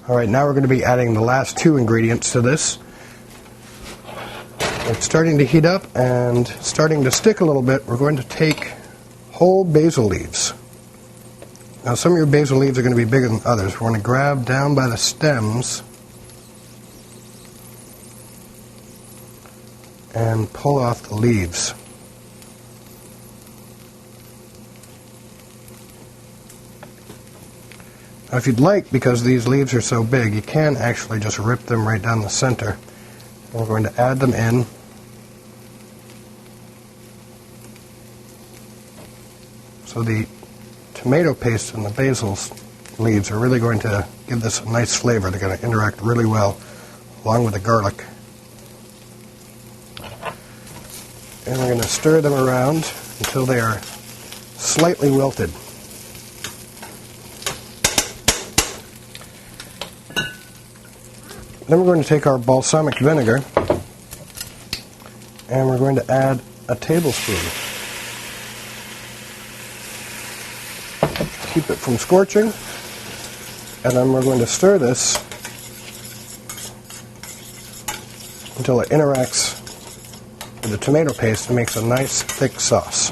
Alright, now we're going to be adding the last two ingredients to this. It's starting to heat up and starting to stick a little bit. We're going to take whole basil leaves. Now some of your basil leaves are going to be bigger than others. We're going to grab down by the stems and pull off the leaves. Now if you'd like, because these leaves are so big, you can actually just rip them right down the center. And we're going to add them in. So the tomato paste and the basil leaves are really going to give this a nice flavor. They're going to interact really well along with the garlic. And we're going to stir them around until they are slightly wilted. Then we're going to take our balsamic vinegar and we're going to add a tablespoon. Keep it from scorching, and then we're going to stir this until it interacts with the tomato paste and makes a nice thick sauce.